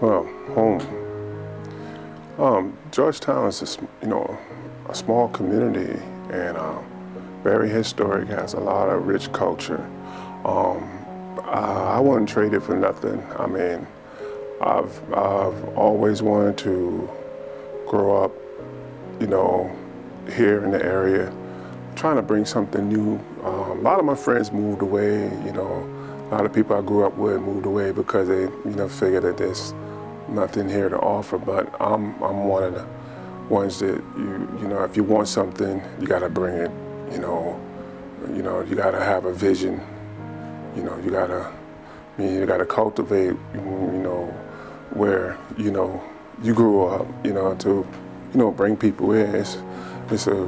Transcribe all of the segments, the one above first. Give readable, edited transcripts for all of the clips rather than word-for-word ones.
Well, home. Georgetown is a small community and very historic, has a lot of rich culture. I wouldn't trade it for nothing. I mean, I've always wanted to grow up, here in the area, trying to bring something new. A lot of my friends moved away, a lot of people I grew up with moved away because they, figured that there's nothing here to offer. But I'm one of the ones that if you want something, you got to bring it. You got to have a vision. You got to cultivate. Where you grew up. To bring people in. It's a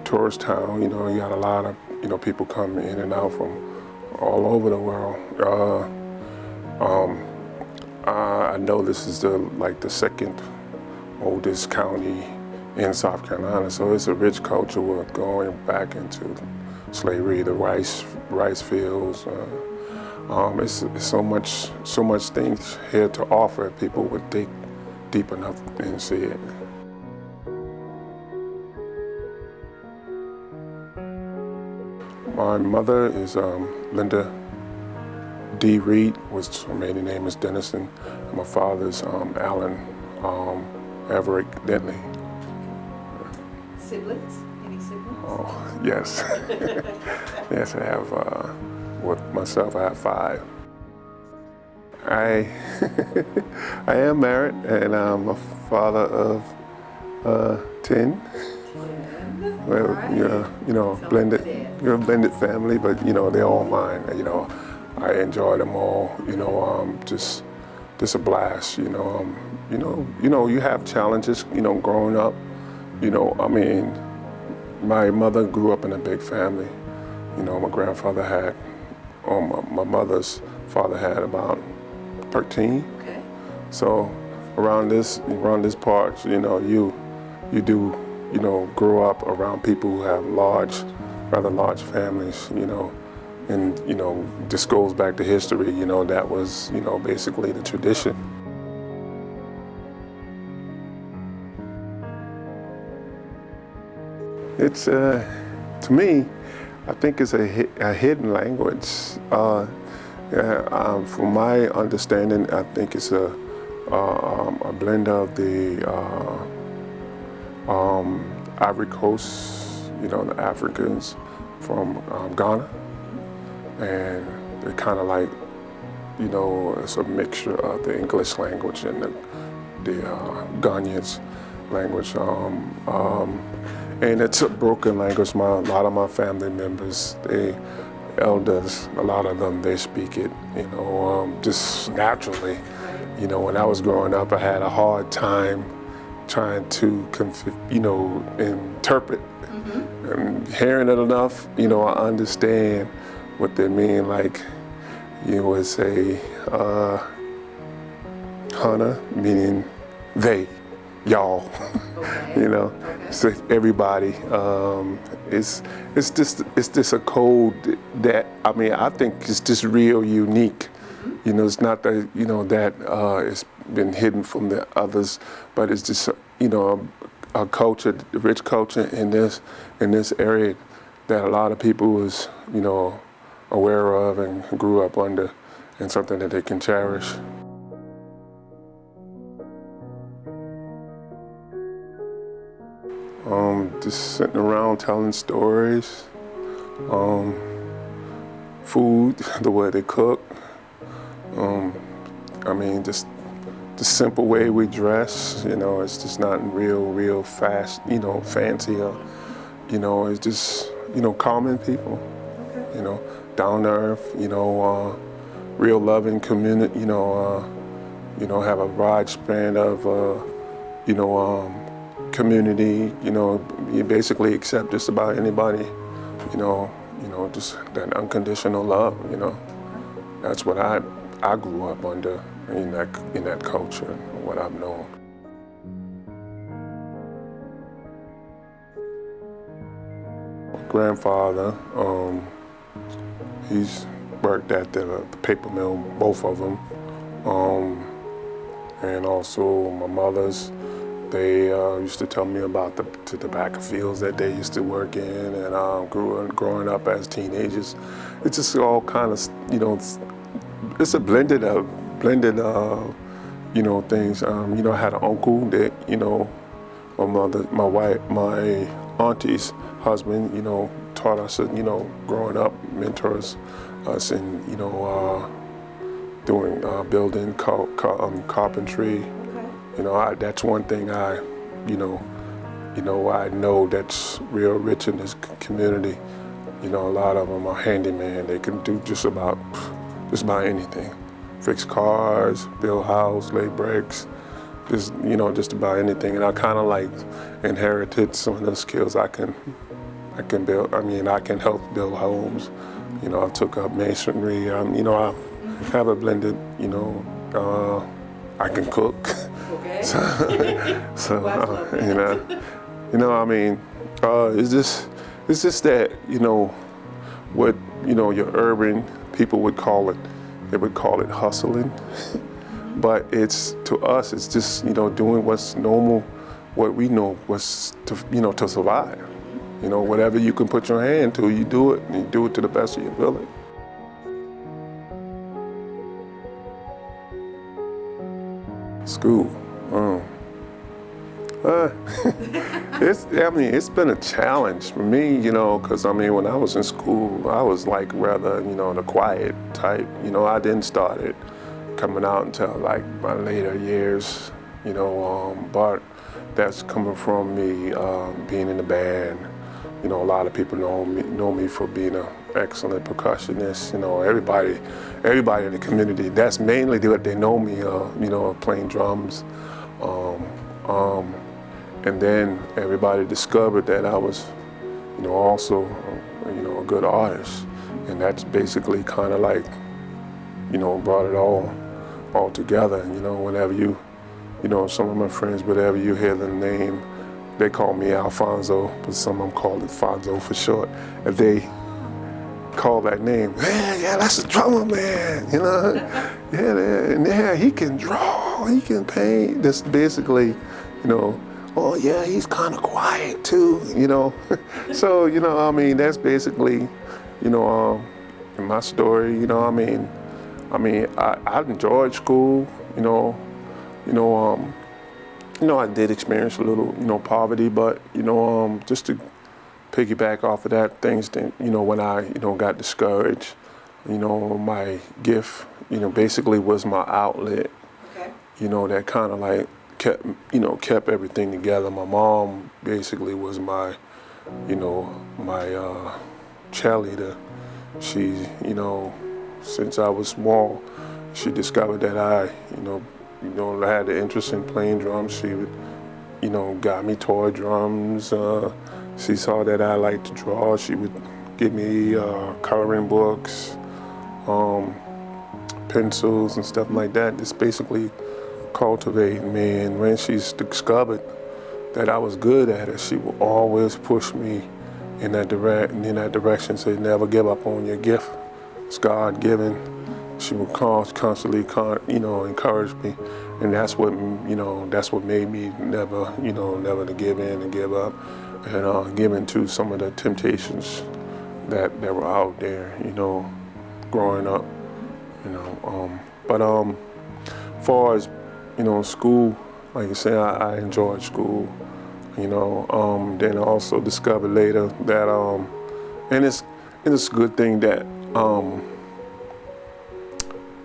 tourist town. You got a lot of people come in and out from all over the world. I know this is the second oldest county in South Carolina, so it's a rich culture. We're going back into slavery, the rice fields. It's so much things here to offer if people would dig deep enough and see it. My mother is Linda D. Reed, her maiden name is Dennison. And my father's Allen Everett Dentley. Siblings? Any siblings? Oh, yes. Yes, I have, with myself, I have 5. I am married, and I'm a father of 10. Well, right. blended. You're a blended family, but they're all mine. I enjoy them all. Just a blast. You have challenges. Growing up. My mother grew up in a big family. My grandfather had, my mother's father had about 13. Okay. So around this part, you do. Grow up around people who have rather large families, and, this goes back to history, that was, basically the tradition. It's, to me, I think it's a hidden language. From my understanding, I think it's a blend of the Ivory Coast, the Africans from Ghana, and they're kind of like, it's a mixture of the English language and the Ghanaians language, and it's a broken language. A lot of my family members, elders, a lot of them, they speak it, just naturally. When I was growing up, I had a hard time trying to, interpret. Mm-hmm. And hearing it enough, I understand what they mean. Like, you would say, Hana, meaning they, y'all. Okay. Okay. So everybody. It's just a code that I think is just real unique You know, it's not that, you know, that it's been hidden from the others, but it's just, you know, a culture, rich culture in this area that a lot of people was, you know, aware of and grew up under, and something that they can cherish. Just sitting around telling stories, food, the way they cook. I mean, just the simple way we dress, you know, it's just not real fast, you know, fancy, or, you know, it's just, you know, common people, you know, down to earth, you know, real loving community, you know, have a wide span of, you know, community, you know, you basically accept just about anybody, you know, just that unconditional love, you know. That's what I grew up under in that culture, and what I've known. My grandfather, he's worked at the paper mill, both of them, and also my mother's. They used to tell me about the tobacco fields that they used to work in, and growing up as teenagers. It's just all kind of, you know, it's a blended, you know, things. You know, I had an uncle that, you know, my auntie's husband, you know, taught us, you know, growing up, mentors us in, you know, doing building, carpentry. You know, that's one thing I know that's real rich in this community. You know, a lot of them are handyman. They can do just about anything. Fix cars, build house, lay bricks, just, you know, just about anything. And I kind of like inherited some of those skills. I can build, I mean, I can help build homes. You know, I took up masonry. You know, I have a blended, you know, I can cook. Okay. You know, I mean, it's just that, you know, what, you know, your urban people would call it, they would call it hustling, but it's, to us, it's just, you know, doing what's normal, what we know was to, you know, to survive. You know, whatever you can put your hand to, you do it, and you do it to the best of your ability. School. It's been a challenge for me, you know, because I mean, when I was in school, I was like rather, you know, the quiet type. You know, I didn't start it coming out until like my later years, you know, but that's coming from me being in the band. You know, a lot of people know me for being an excellent percussionist. You know, everybody in the community, that's mainly what they know me, you know, playing drums. And then everybody discovered that I was, you know, also, you know, a good artist. And that's basically kind of like, you know, brought it all together. You know, whenever you know, some of my friends, whenever you hear the name, they call me Alfonso, but some of them call it Fonzo for short. If they call that name, man, yeah, that's the drummer, man, you know? Yeah, he can draw, he can paint. That's basically, you know, oh yeah, he's kind of quiet too, you know? So, you know, I mean, that's basically, you know, my story, you know, I mean, I enjoyed school, you know, I did experience a little, you know, poverty, but, you know, just to piggyback off of that, things that, you know, when I, you know, got discouraged, you know, my gift, you know, basically was my outlet, Okay. you know, that kind of like kept everything together. My mom basically was my, you know, my cheerleader. She, you know, since I was small, she discovered that I had an interest in playing drums. She would, you know, got me toy drums. She saw that I liked to draw. She would give me coloring books, pencils and stuff like that. Just basically cultivating me. And when she discovered that I was good at it, she would always push me in that direction. Say, never give up on your gift. It's God-given. she would constantly, encourage me, and that's what, that's what made me never to give in and give up, and give into some of the temptations that were out there, growing up, But as far as, school, like you say, I enjoyed school, Then I also discovered later that, and it's a good thing that,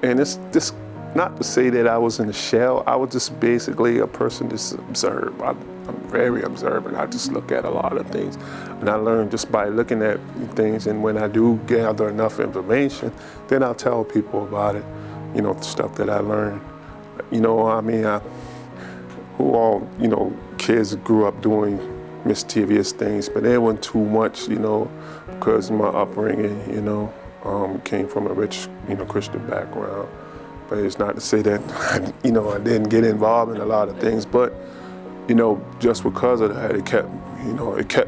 and it's just not to say that I was in a shell. I was just basically a person just observe. I'm very observant. I just look at a lot of things, and I learn just by looking at things. And when I do gather enough information, then I'll tell people about it. The stuff that I learned. Who all, kids grew up doing mischievous things, but there wasn't too much, because of my upbringing, came from a rich, Christian background. But it's not to say that, I didn't get involved in a lot of things, but, just because of that, it kept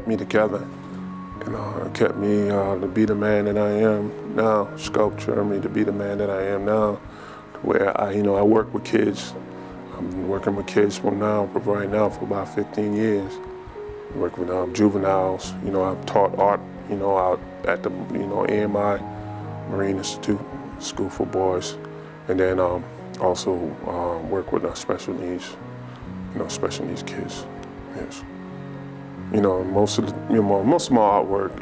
me together. It kept me to be the man that I am now, sculpture me to be the man that I am now, where I work with kids. I'm working with kids right now for about 15 years. I work with juveniles. I've taught art, out at the, AMI, Marine Institute, School for Boys, and then also work with special needs, special needs kids. Yes. Most of my artwork,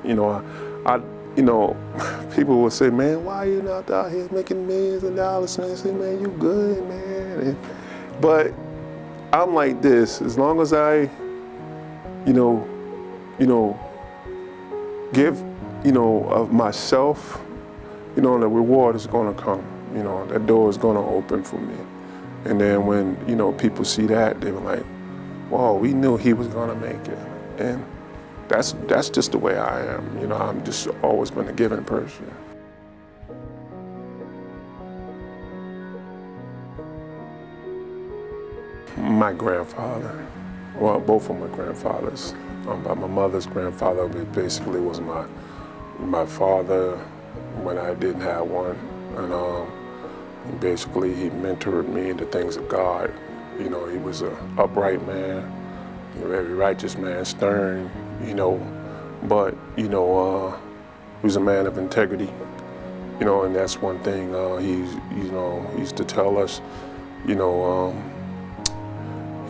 people will say, man, why are you not out here making millions of dollars? And I say, man, you good, man. But I'm like this, as long as I, give, of myself, the reward is gonna come. That door is gonna open for me. And then when, people see that, they were like, wow, we knew he was gonna make it. And that's just the way I am. I'm just always been a giving person. My grandfather, well, both of my grandfathers. But my mother's grandfather basically was my father when I didn't have one. And basically he mentored me in the things of God. He was an upright man, a very righteous man, stern, but, he was a man of integrity, and that's one thing he used to tell us, he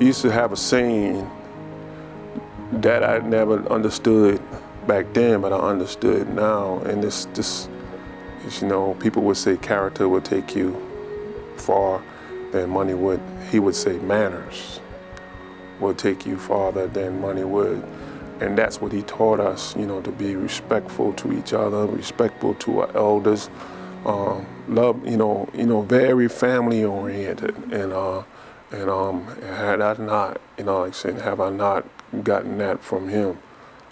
used to have a saying that I never understood back then, but I understood now. And this people would say character would take you far than money would. He would say manners will take you farther than money would. And that's what he taught us, to be respectful to each other, respectful to our elders, love, very family oriented. And had I not, like I said, have I not gotten that from him,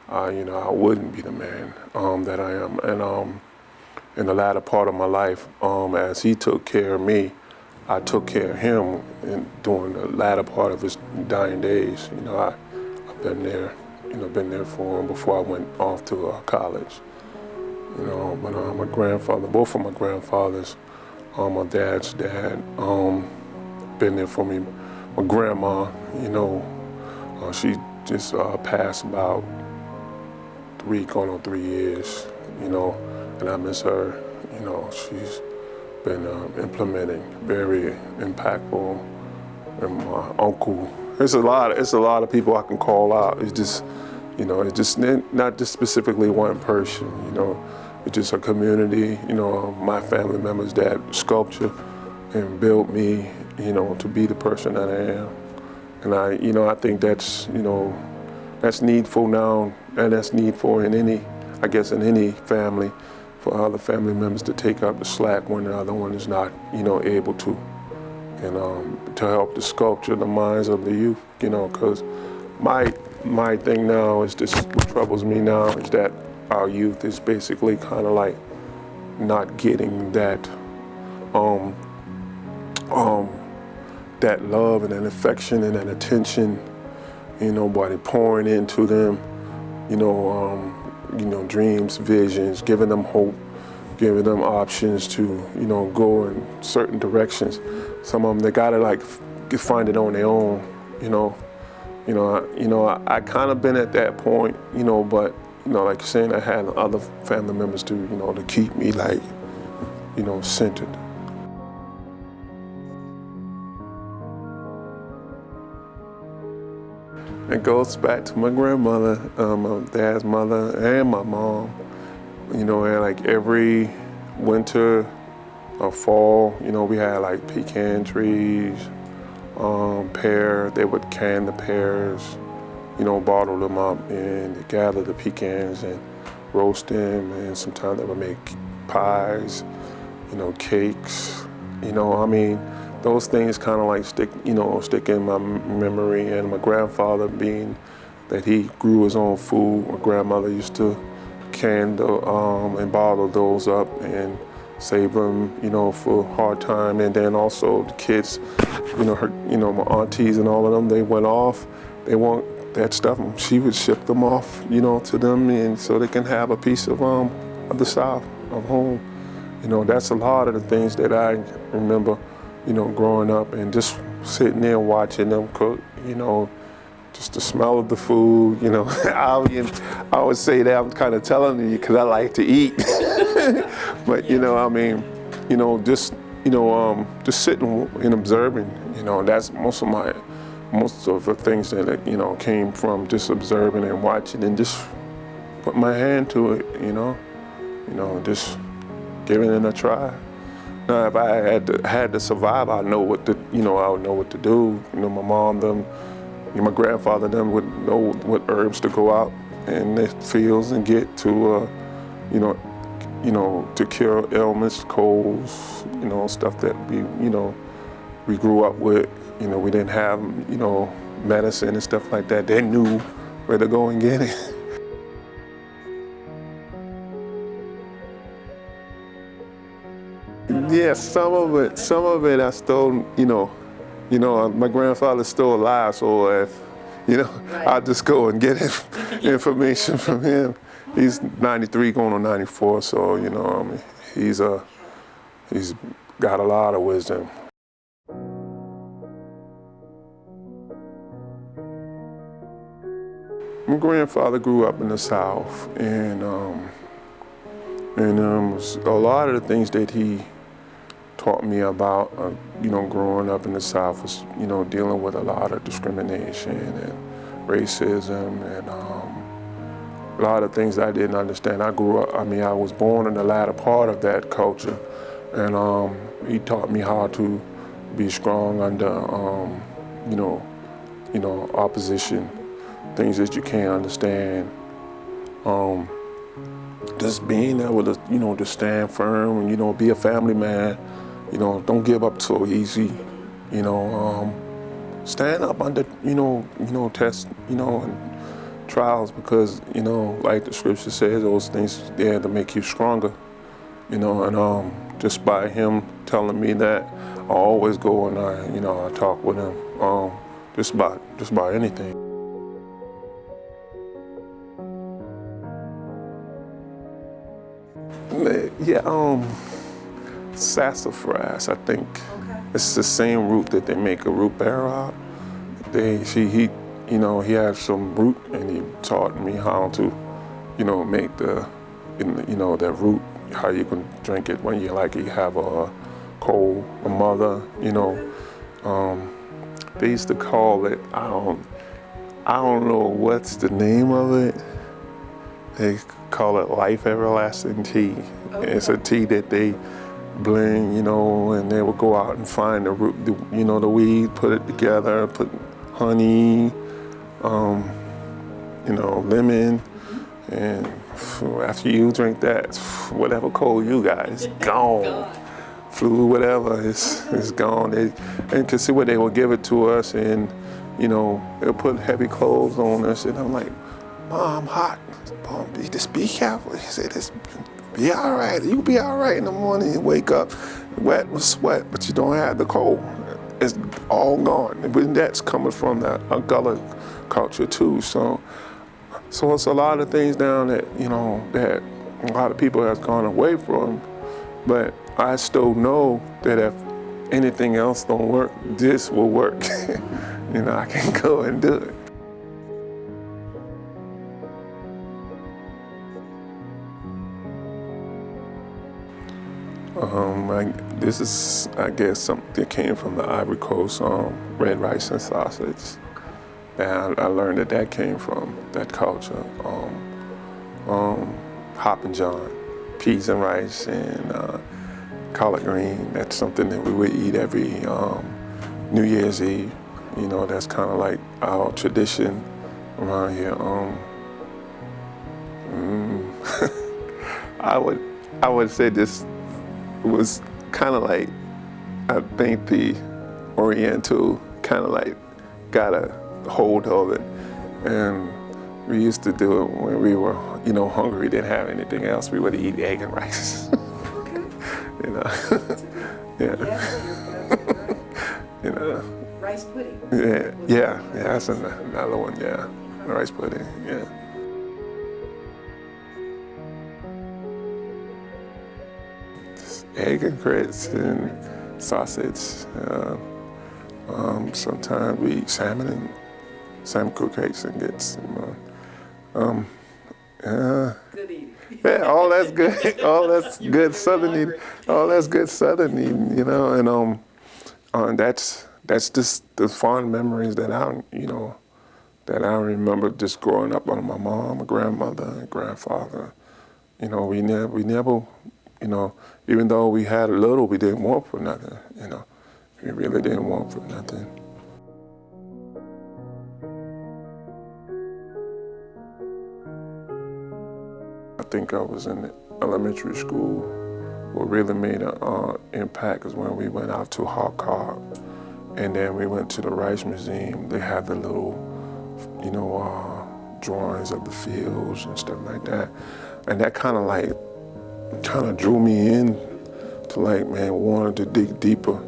I wouldn't be the man that I am. And in the latter part of my life, as he took care of me, I took care of him during the latter part of his dying days. I've been there, been there for him before I went off to college. But my grandfather, both of my grandfathers, my dad's dad, been there for me. My grandma, she just passed about 3 years, and I miss her. She's been implementing, very impactful. And my uncle, it's a lot of people I can call out. It's just, it's just not just specifically one person, it's just a community, my family members that sculpture and built me, to be the person that I am. And I think that's, that's needful now, and that's needful in any family, for other family members to take up the slack when the other one is not, able to. And to help to sculpture the minds of the youth, because my thing now is just, what troubles me now is that our youth is basically kind of like not getting that, that love and that affection and that attention, by pouring into them, dreams, visions, giving them hope, giving them options to, you know, go in certain directions. Some of them, they gotta like find it on their own, you know. I kind of been at that point, you know, but, you know, like you're saying, I had other family members to, you know, to keep me like, you know, centered. It goes back to my grandmother, my dad's mother, and my mom. You know, and like every winter or fall, you know, we had like pecan trees, pear. They would can the pears, you know, bottle them up and gather the pecans and roast them. And sometimes they would make pies, you know, cakes. You know, I mean, those things kind of like stick in my memory. And my grandfather, being that he grew his own food, my grandmother used to can and bottle those up and save them, you know, for hard time. And then also the kids, you know, my aunties and all of them, they went off. They want that stuff. She would ship them off, you know, to them, and so they can have a piece of the South, of home. You know, that's a lot of the things that I remember, you know, growing up and just sitting there watching them cook, you know, just the smell of the food, you know. I would say that I'm kind of telling you because I like to eat. But, you know, I mean, you know, just sitting and observing, you know, that's most of the things that, you know, came from just observing and watching and just put my hand to it, you know, just giving it a try. Now, if I had to survive, I would know what to do. You know, my mom, them, my grandfather, them would know what herbs to go out in the fields and get to, to cure ailments, colds, you know, stuff that we grew up with. You know, we didn't have, you know, medicine and stuff like that. They knew where to go and get it. Yeah, some of it I stole, you know, my grandfather's still alive, so if, you know, right. I'll just go and get information from him. He's 93 going on 94, so, you know, I mean, he's got a lot of wisdom. My grandfather grew up in the South, and a lot of the things that he taught me about, you know, growing up in the South was, you know, dealing with a lot of discrimination and racism and a lot of things I didn't understand. I was born in the latter part of that culture, and he taught me how to be strong under, opposition, things that you can't understand. Just being able to, you know, to stand firm and, you know, be a family man. You know, don't give up so easy. You know, stand up under, you know, tests, you know, and trials, because, you know, like the scripture says, those things there to make you stronger. You know, and just by him telling me that, I always go and I talk with him, just about anything. Yeah, sassafras, I think. Okay. It's the same root that they make a root beer out. He had some root, and he taught me how to, you know, make that root, how you can drink it when you have a cold. My mother, you know, they used to call it, I don't know what's the name of it. They call it Life Everlasting Tea. Okay. It's a tea that they blend, you know, and they would go out and find the root, the weed, put it together, put honey, lemon, and after you drink that, whatever cold you got, it's gone. Flu, whatever, it's gone. And to see what they would give it to us, and, you know, they'll put heavy clothes on us, and I'm like, Mom, I'm hot. Mom, just be careful. He said, just be all right. You'll be all right in the morning. You wake up wet with sweat, but you don't have the cold. It's all gone. And that's coming from the Gullah culture too. So it's a lot of things down that, you know, that a lot of people have gone away from. But I still know that if anything else don't work, this will work. You know, I can go and do it. This is, I guess, something that came from the Ivory Coast, red rice and sausage. And I learned that came from that culture. Hoppin' John, peas and rice and collard green. That's something that we would eat every New Year's Eve. You know, that's kind of like our tradition around here. I would say this was kind of like, I think the Oriental kind of like got a hold of it. And we used to do it when we were, you know, hungry, didn't have anything else. We would eat egg and rice. You know, yeah. You know. Rice pudding. Yeah, that's another one, yeah. Rice pudding, yeah. Egg and grits and sausage. Sometimes we eat salmon croquettes and grits. Good eating. Yeah, all that's good. All that's good Southern eating. All that's good Southern eating, you know. And that's just the fond memories that that I remember just growing up under my mom, my grandmother, and grandfather. You know, we never, you know, even though we had a little, we didn't want for nothing, you know. We really didn't want for nothing. I think I was in elementary school. What really made an impact is when we went out to Hawk Card, and then we went to the Rice Museum. They had the little, you know, drawings of the fields and stuff like that. And that kind of drew me in to like, wanted to dig deeper.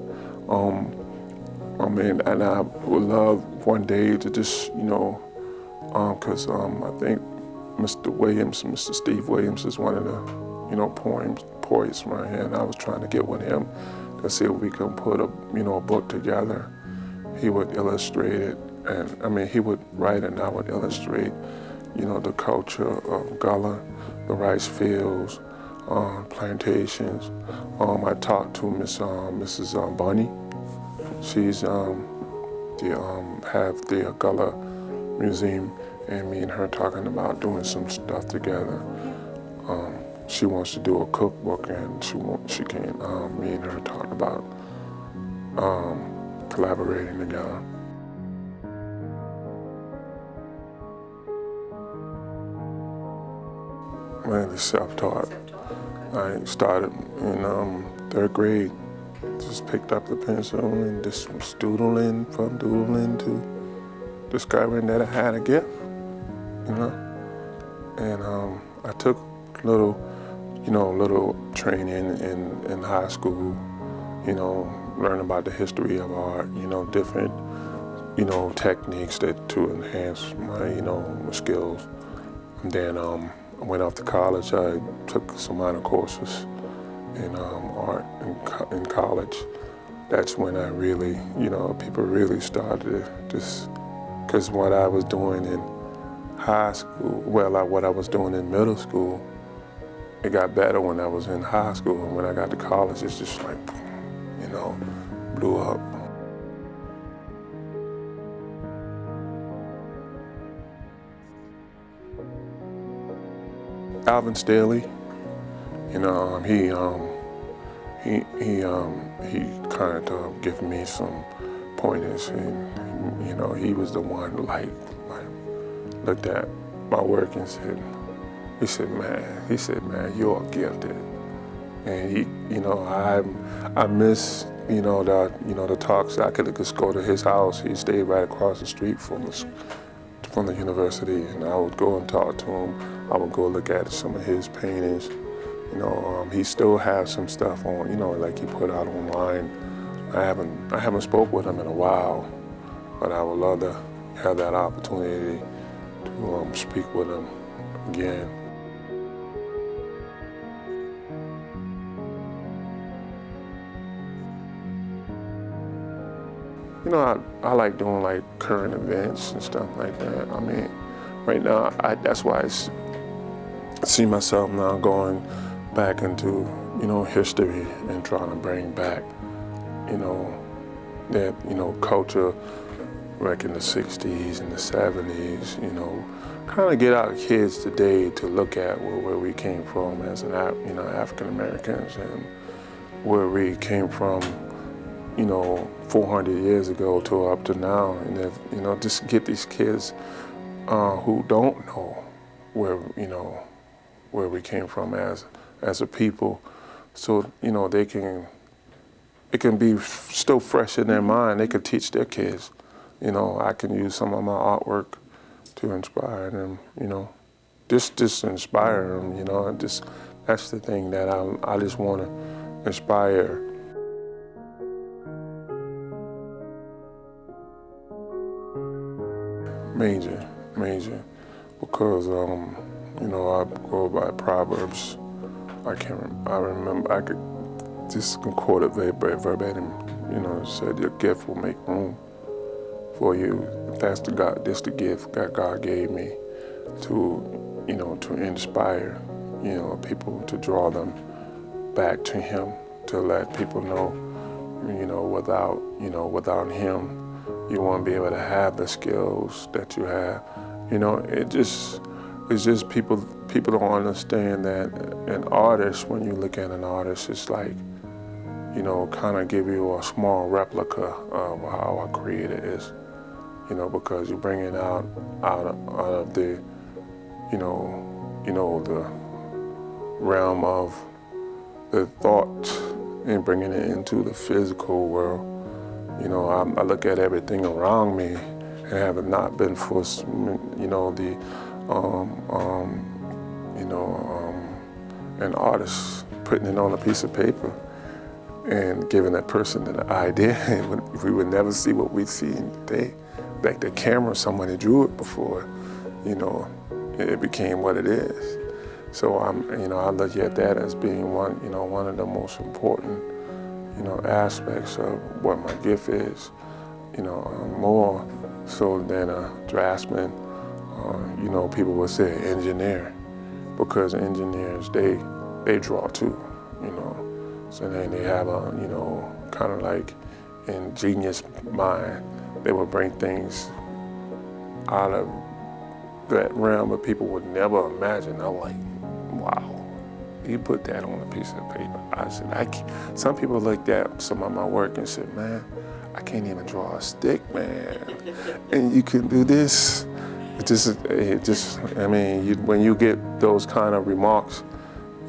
And I would love one day to just, you know, cause I think Mr. Steve Williams is one of the, you know, poets right here, and I was trying to get with him to see if we could put a book together. He would illustrate it, and he would write and I would illustrate, you know, the culture of Gullah, the rice fields, plantations. I talked to Mrs. Bunny. She's have the Gullah Museum, and me and her talking about doing some stuff together. She wants to do a cookbook, and she can me and her talk about collaborating together. Mainly self-taught. I started in third grade. Just picked up the pencil and just was doodling to discovering that I had a gift, you know. And I took little training in high school, you know, learn about the history of art, you know, different, you know, techniques to enhance my, you know, my skills. And then I went off to college. I took some minor courses in art in college. That's when I really, you know, people really started to just, because what I was doing in high school, what I was doing in middle school, it got better when I was in high school. And when I got to college, it's just like, you know, blew up. Alvin Staley, you know, he kind of gave me some pointers, and you know, he was the one like looked at my work and said, he said, man, you're gifted. And he, you know, I miss, you know, the talks. I could just go to his house. He stayed right across the street from the university, and I would go and talk to him. I would go look at some of his paintings. You know, he still has some stuff on, you know, like he put out online. I haven't spoke with him in a while, but I would love to have that opportunity to speak with him again. You know, I like doing like current events and stuff like that. I mean, right now, that's why I see myself now going back into, you know, history and trying to bring back, you know, that, you know, culture back in the 60s and the 70s, you know, kind of get our kids today to look at where we came from as an, you know, African Americans, and where we came from, you know, 400 years ago to up to now, and if, you know, just get these kids who don't know where, you know, where we came from as a people, so, you know, it can be still fresh in their mind. They could teach their kids. You know, I can use some of my artwork to inspire them, you know, just inspire them, you know, and just, that's the thing that I just want to inspire. Major, because, you know, I go by Proverbs. I remember, I could just quote it verbatim, you know, it said, your gift will make room for you. That's the gift that God gave me to, you know, to inspire, you know, people, to draw them back to Him, to let people know, you know, without Him, you won't be able to have the skills that you have. You know, it's just people don't understand that an artist, when you look at an artist, it's like, you know, kind of give you a small replica of how a creator is. You know, because you bring it out of the, you know, the realm of the thought and bringing it into the physical world. You know, I look at everything around me, and have it not been for, you know, the, an artist putting it on a piece of paper and giving that person an idea, we would never see what we see today. Like the camera, somebody drew it before, you know, it became what it is. So you know, I look at that as being one of the most important, you know, aspects of what my gift is, you know, more so than a draftsman. You know, people would say engineer, because engineers, they draw too, you know. So then they have a, you know, kind of like ingenious mind. They would bring things out of that realm that people would never imagine. I'm like, wow, you put that on a piece of paper. I said, some people looked at some of my work and said, man, I can't even draw a stick, man. And you can do this. It just, I mean, when you get those kind of remarks,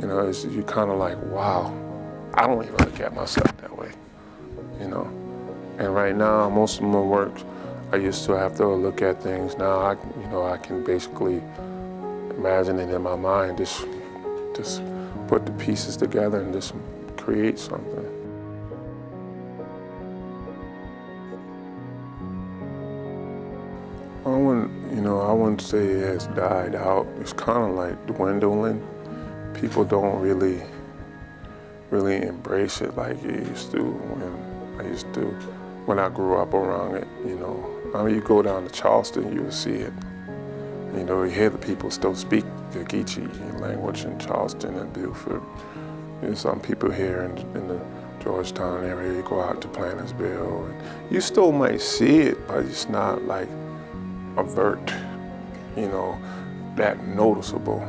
you know, you kind of like, wow, I don't even look at myself that way, you know. And right now, most of my work, I used to have to look at things. Now, I can basically imagine it in my mind, just put the pieces together and just create something. I wouldn't say it has died out. It's kind of like dwindling. People don't really embrace it like it used to when I grew up around it, you know. I mean, you go down to Charleston, you will see it. You know, you hear the people still speak the Geechee language in Charleston and Beaufort. There's some people here in the Georgetown area. You go out to Plantersville, and you still might see it, but it's not like overt, you know, that noticeable.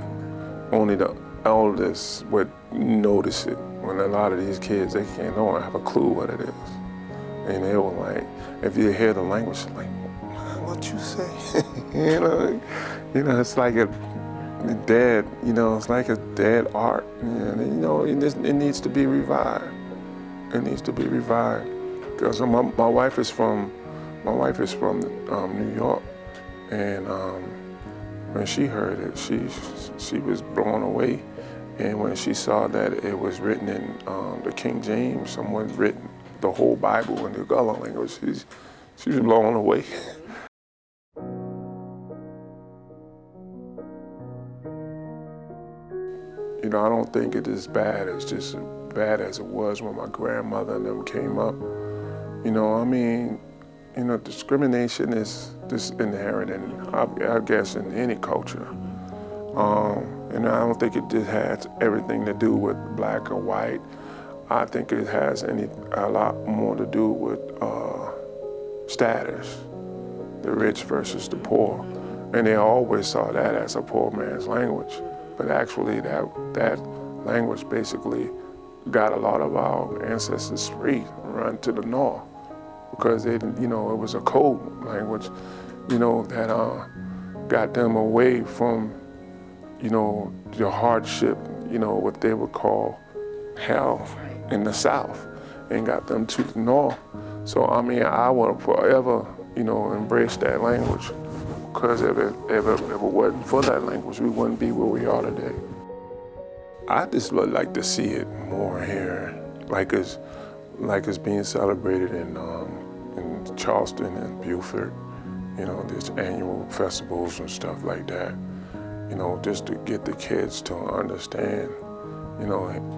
Only the elders would notice it. When a lot of these kids, they don't have a clue what it is. And they were like, if you hear the language, like, what you say? you know, it's like a dead, you know, it's like a dead art. And, you know, it needs to be revived. It needs to be revived. Because my wife is from New York, and when she heard it, she was blown away. And when she saw that it was written in the King James, someone written the whole Bible in the Gullah language, she was blown away. You know, I don't think it is bad. It's just as bad as it was when my grandmother and them came up. You know, I mean, discrimination is just inherent in, I guess, in any culture. And I don't think it just has everything to do with black or white. I think it has a lot more to do with status, the rich versus the poor. And they always saw that as a poor man's language. But actually that language basically got a lot of our ancestors free, run to the north, because it was a code language, that got them away from, the hardship, what they would call hell in the South, and got them to the north. So I will forever, embrace that language, because if it wasn't for that language, we wouldn't be where we are today. I just would like to see it more here, like it's being celebrated in Charleston and Beaufort, there's annual festivals and stuff like that, just to get the kids to understand,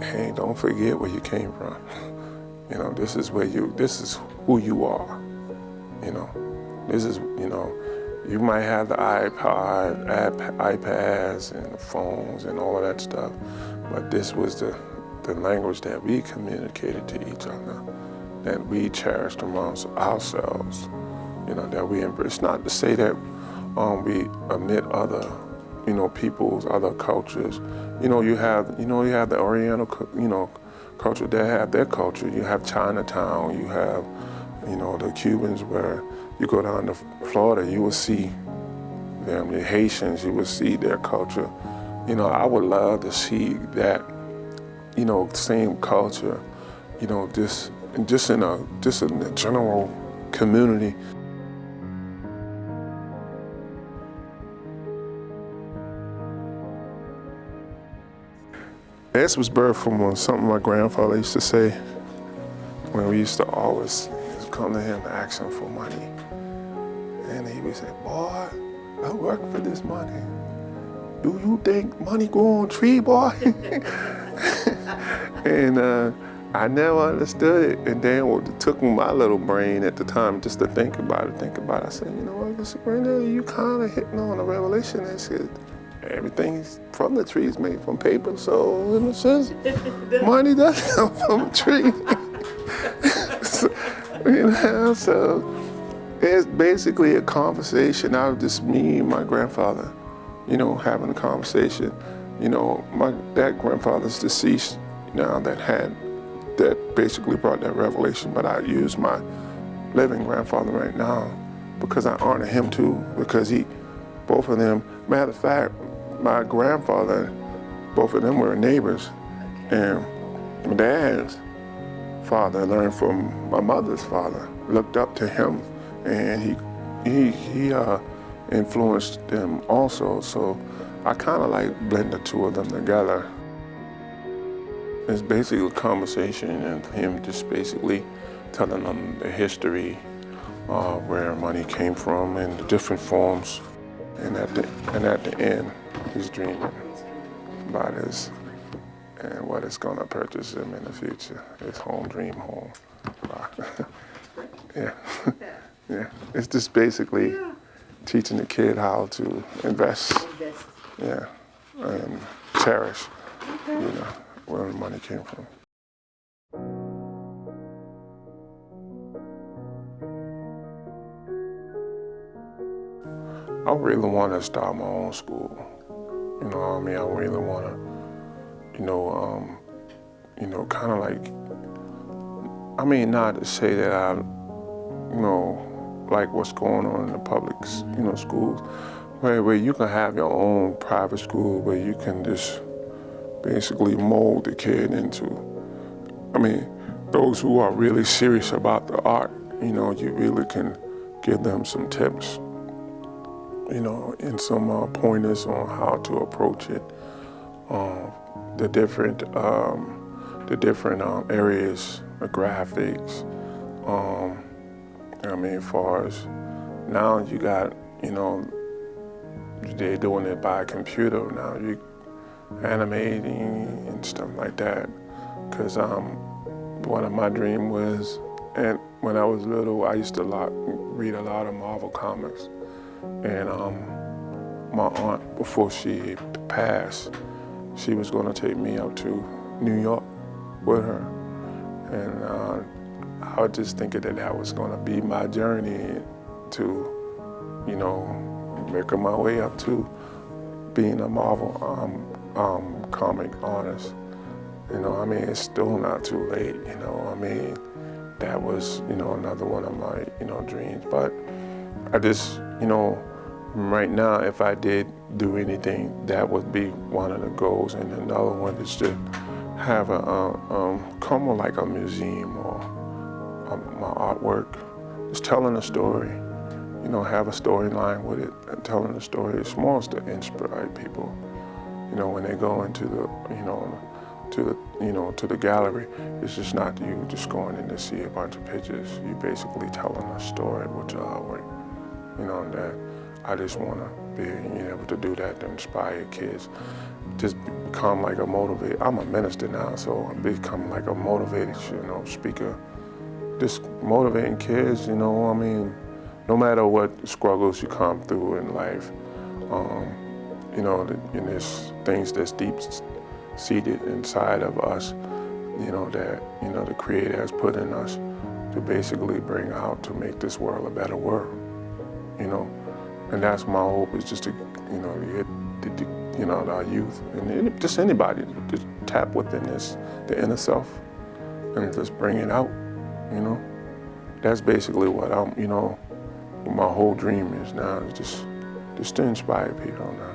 hey, don't forget where you came from. This is who you are, this is, you might have the iPads and the phones and all of that stuff, but this was the language that we communicated to each other, that we cherished amongst ourselves, that we embrace. Not to say that we omit other, peoples, other cultures. You have the Oriental, culture. They have their culture. You have Chinatown. You have, the Cubans, where you go down to Florida, you will see them. The Haitians, you will see their culture. I would love to see that, same culture, just in the general community. This was birthed from something my grandfather used to say when we used to always come to him and ask him for money. And he would say, boy, I work for this money. Do you think money grow on a tree, boy? And I never understood it. And then it took my little brain at the time just to think about it. I said, Mr. Granddaddy, you kind of hitting on a revelation that said everything from the tree is made from paper. So in a sense, money does come from a tree. So it's basically a conversation out of just me and my grandfather, having a conversation. That grandfather's deceased now that basically brought that revelation, but I use my living grandfather right now because I honor him too, because both of them, matter of fact, my grandfather, both of them were neighbors, and my dad's father learned from my mother's father, looked up to him, and he influenced them also. So I kind of like blend the two of them together. It's basically a conversation and him just basically telling them the history of where money came from in the different forms. And at the end, he's dreaming about his and what it's going to purchase him in the future, his dream home. Yeah. Yeah. It's just basically teaching the kid how to invest. Yeah, and cherish, where the money came from. I really want to start my own school. I really want to, kind of like, not to say that I, like what's going on in the public, schools, where you can have your own private school where you can just basically mold the kid into, those who are really serious about the art, you really can give them some tips, and some pointers on how to approach it, the different areas, the graphics, as far as now you got, they're doing it by computer now, you animating and stuff like that. Because one of my dreams was, and when I was little, I used to read a lot of Marvel comics. And my aunt, before she passed, she was going to take me up to New York with her. And I was just thinking that was going to be my journey to, you know, making my way up to being a Marvel comic artist. You know, I mean, it's still not too late, you know. I mean, that was, you know, another one of my, you know, dreams. But I just, you know, right now, if I did do anything, that would be one of the goals. And another one is to have come like a museum or my artwork, just telling a story. You know, have a storyline with it and telling a story. It's more to inspire people. You know, when they go into the, to the gallery, it's just not you just going in to see a bunch of pictures. You basically telling a story with your artwork. You know, that I just want to be able to do that to inspire kids. Just become like a motivator. I'm a minister now, so I become like a motivated, speaker. Just motivating kids, you know, I mean, no matter what struggles you come through in life, you know, and there's things that's deep-seated inside of us, you know, that, you know, the Creator has put in us to basically bring out to make this world a better world, you know. And that's my hope, is just to, you know, get our youth and just anybody to tap within the inner self and just bring it out, you know. That's basically what I'm, you know, my whole dream is now, is just to inspire people now.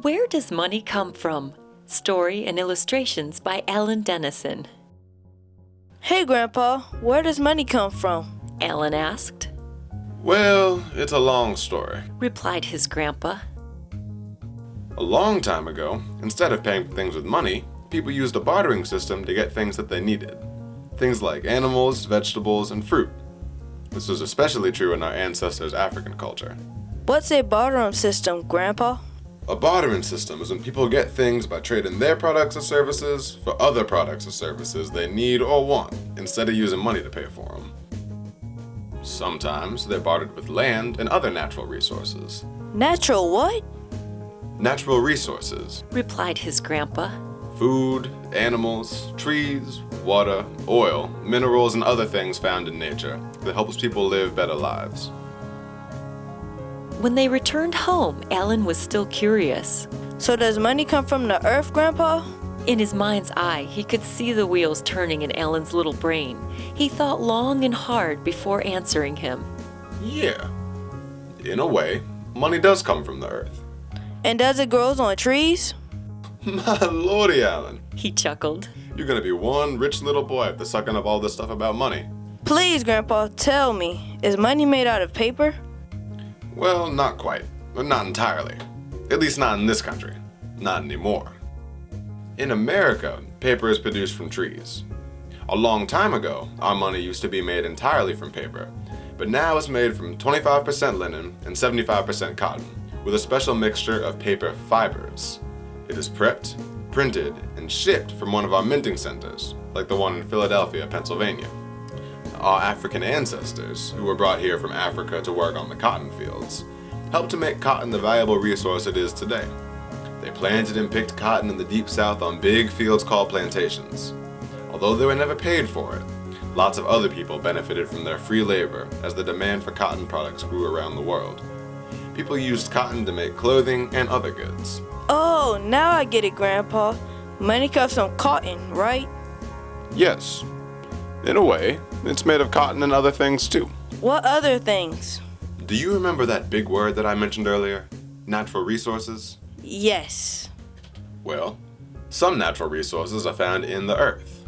Where Does Money Come From? Story and illustrations by Allen Dennison. Hey, Grandpa, where does money come from? Allen asked. Well, it's a long story, Replied his grandpa. A long time ago, instead of paying for things with money, people used a bartering system to get things that they needed. Things like animals, vegetables, and fruit. This was especially true in our ancestors' African culture. What's a bartering system, Grandpa? A bartering system is when people get things by trading their products or services for other products or services they need or want, instead of using money to pay for them. Sometimes they're bartered with land and other natural resources. Natural what? Natural resources. Replied his grandpa. Food, animals, trees, water, oil, minerals, and other things found in nature that helps people live better lives. When they returned home, Allen was still curious. So does money come from the earth, Grandpa? In his mind's eye, he could see the wheels turning in Allen's little brain. He thought long and hard before answering him. Yeah. In a way, money does come from the earth. And does it grow on trees? My lordy, Allen. He chuckled. You're gonna be one rich little boy after sucking up all this stuff about money. Please, Grandpa, tell me, is money made out of paper? Well, not quite, but not entirely. At least not in this country. Not anymore. In America, paper is produced from trees. A long time ago, our money used to be made entirely from paper, but now it's made from 25% linen and 75% cotton, with a special mixture of paper fibers. It is prepped, printed, and shipped from one of our minting centers, like the one in Philadelphia, Pennsylvania. Our African ancestors, who were brought here from Africa to work on the cotton fields, helped to make cotton the valuable resource it is today. They planted and picked cotton in the deep south on big fields called plantations. Although they were never paid for it, lots of other people benefited from their free labor as the demand for cotton products grew around the world. People used cotton to make clothing and other goods. Oh, now I get it, Grandpa. Money comes from cotton, right? Yes, in a way, it's made of cotton and other things too. What other things? Do you remember that big word that I mentioned earlier? Natural resources? Yes. Well, some natural resources are found in the earth.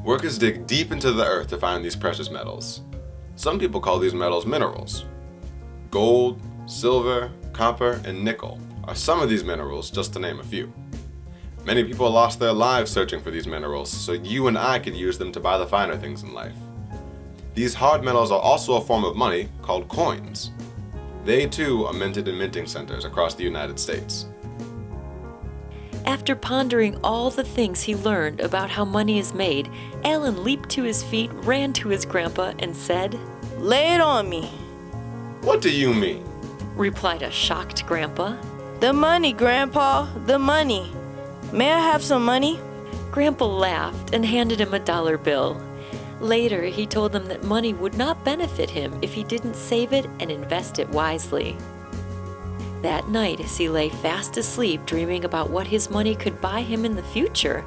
Workers dig deep into the earth to find these precious metals. Some people call these metals minerals. Gold, silver, copper, and nickel are some of these minerals, just to name a few. Many people lost their lives searching for these minerals, so you and I could use them to buy the finer things in life. These hard metals are also a form of money called coins. They too are minted in minting centers across the United States. After pondering all the things he learned about how money is made, Allen leaped to his feet, ran to his grandpa, and said, Lay it on me. What do you mean? replied a shocked grandpa. The money, Grandpa, the money. May I have some money? Grandpa laughed and handed him a dollar bill. Later, he told them that money would not benefit him if he didn't save it and invest it wisely. That night, as he lay fast asleep dreaming about what his money could buy him in the future,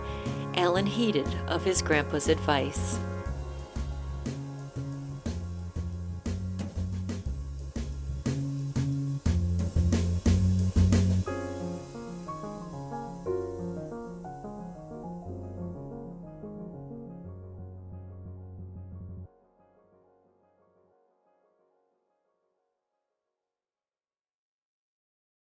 Allen heeded of his grandpa's advice.